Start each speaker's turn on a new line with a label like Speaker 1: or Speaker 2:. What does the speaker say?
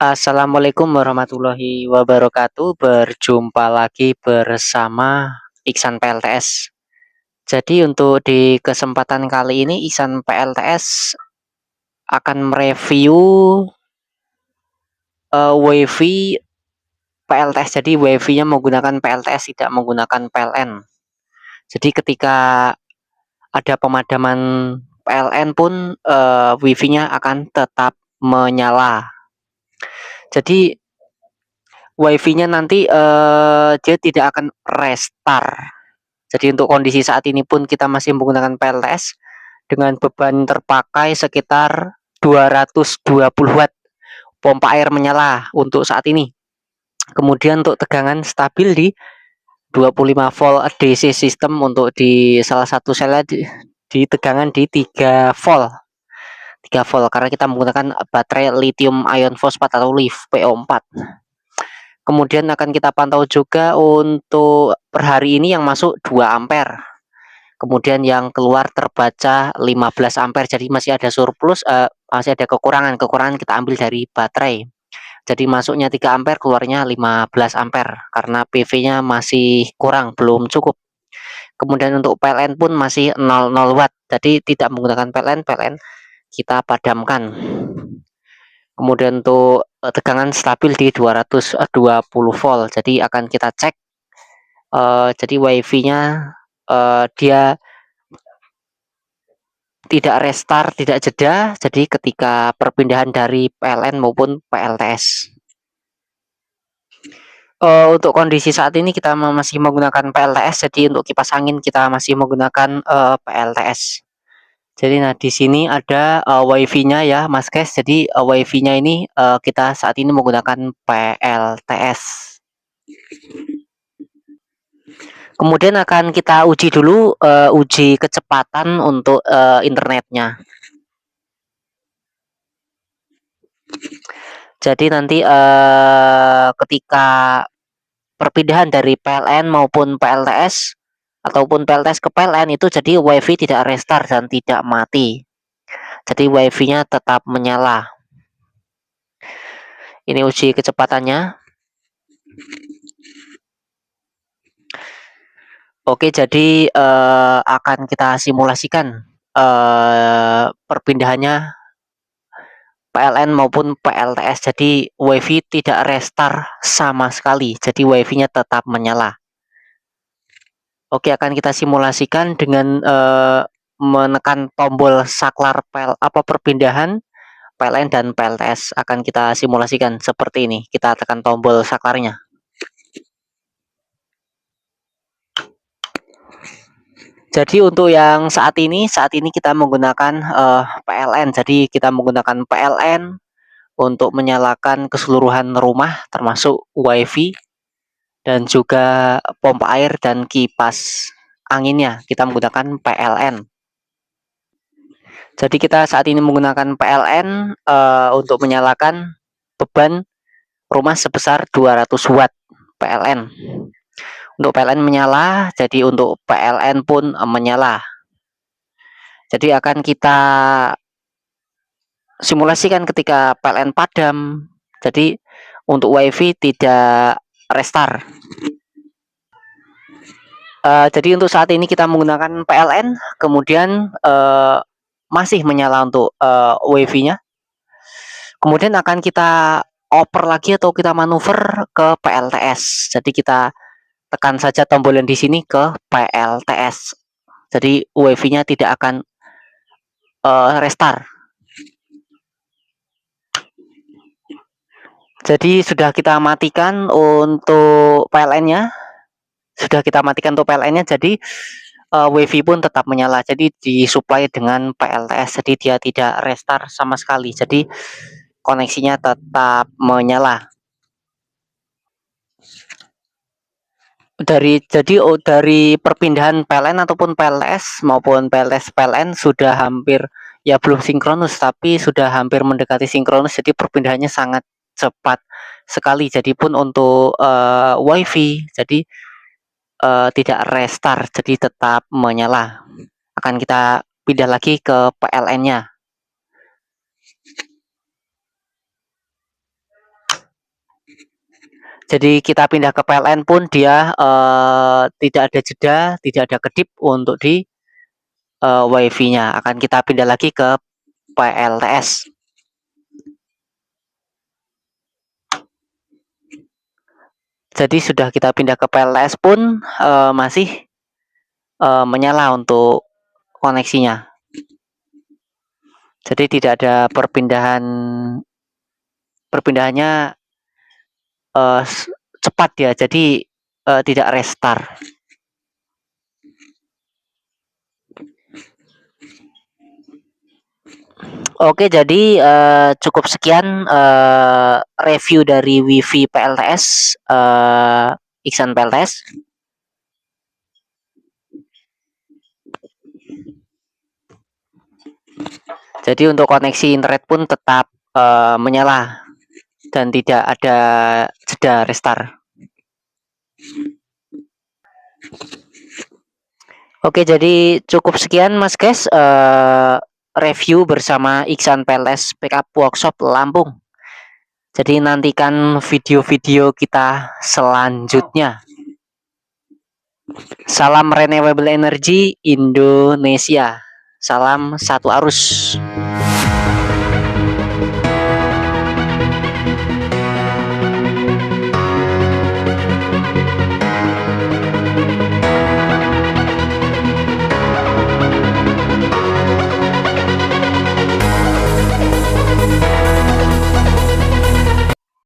Speaker 1: Assalamualaikum warahmatullahi wabarakatuh. Berjumpa lagi bersama Iksan PLTS. Jadi untuk di kesempatan kali ini Iksan PLTS akan mereview WiFi PLTS. Jadi WiFi-nya menggunakan PLTS, tidak menggunakan PLN. Jadi ketika ada pemadaman PLN pun WiFi-nya akan tetap menyala. Jadi WiFi-nya nanti dia tidak akan restart. Jadi untuk kondisi saat ini pun kita masih menggunakan PLTS dengan beban terpakai sekitar 220 watt. Pompa air menyala untuk saat ini. Kemudian untuk tegangan stabil di 25 volt DC system, untuk di salah satu sel di tegangan di 3 volt. 3 volt karena kita menggunakan baterai lithium ion fosfat atau LiF PO4. Kemudian akan kita pantau juga untuk per hari ini yang masuk 2 ampere. Kemudian yang keluar terbaca 15 ampere. Jadi masih ada surplus, masih ada kekurangan. Kekurangan kita ambil dari baterai. Jadi masuknya 3 ampere, keluarnya 15 ampere karena PV-nya masih kurang, belum cukup. Kemudian untuk PLN pun masih 00 watt. Jadi tidak menggunakan PLN kita padamkan. Kemudian untuk tegangan stabil di 220 volt. Jadi akan kita cek. Jadi WiFi-nya dia tidak restart, tidak jeda. Jadi ketika perpindahan dari PLN maupun PLTS. Untuk kondisi saat ini kita masih menggunakan PLTS. Jadi untuk kipas angin kita masih menggunakan PLTS. Jadi di sini ada WiFi-nya ya, Mas Kes. Jadi WiFi-nya ini kita saat ini menggunakan PLTS. Kemudian akan kita uji dulu, uji kecepatan untuk internetnya. Jadi nanti ketika perpindahan dari PLN maupun PLTS ataupun PLTS ke PLN itu, jadi WiFi tidak restart dan tidak mati. Jadi WiFi-nya tetap menyala. Ini uji kecepatannya. Oke, jadi akan kita simulasikan perpindahannya PLN maupun PLTS. Jadi WiFi tidak restart sama sekali. Jadi WiFi-nya tetap menyala. Oke, akan kita simulasikan dengan menekan tombol saklar perpindahan PLN dan PLTS. Akan kita simulasikan seperti ini. Kita tekan tombol saklarnya. Jadi untuk yang saat ini kita menggunakan PLN. Jadi kita menggunakan PLN untuk menyalakan keseluruhan rumah termasuk WiFi dan juga pompa air dan kipas anginnya. Kita menggunakan PLN. Jadi kita saat ini menggunakan PLN untuk menyalakan beban rumah sebesar 200 watt PLN. Untuk PLN menyala, jadi untuk PLN pun menyala. Jadi akan kita simulasikan ketika PLN padam. Jadi untuk WiFi tidak restart. Jadi untuk saat ini kita menggunakan PLN, kemudian masih menyala untuk WiFi-nya. Kemudian akan kita oper lagi atau kita manuver ke PLTS. Jadi kita tekan saja tombol yang di sini ke PLTS. Jadi WiFi-nya tidak akan restart. Jadi sudah kita matikan untuk PLN-nya. Jadi WiFi pun tetap menyala. Jadi disuplai dengan PLTS. Jadi dia tidak restart sama sekali. Jadi koneksinya tetap menyala. Dari perpindahan PLN ataupun PLTS maupun PLTS PLN sudah hampir, ya belum sinkronus tapi sudah hampir mendekati sinkronus. Jadi perpindahannya sangat cepat sekali. Jadi pun untuk WiFi jadi tidak restart, jadi tetap menyala. Akan kita pindah lagi ke PLN-nya. Jadi kita pindah ke PLN pun dia tidak ada jeda, tidak ada kedip untuk di WiFi-nya. Akan kita pindah lagi ke PLTS. Jadi sudah kita pindah ke PLTS pun masih menyala untuk koneksinya. Jadi tidak ada perpindahannya cepat ya. Jadi tidak restart. Oke, jadi cukup sekian review dari WiFi PLTS Iksan PLTS. Jadi untuk koneksi internet pun tetap menyala dan tidak ada jeda restart. Oke, jadi cukup sekian Mas guys review bersama Iksan PLTS Backup Workshop Lampung. Jadi nantikan video-video kita selanjutnya. Salam Renewable Energy Indonesia. Salam satu arus.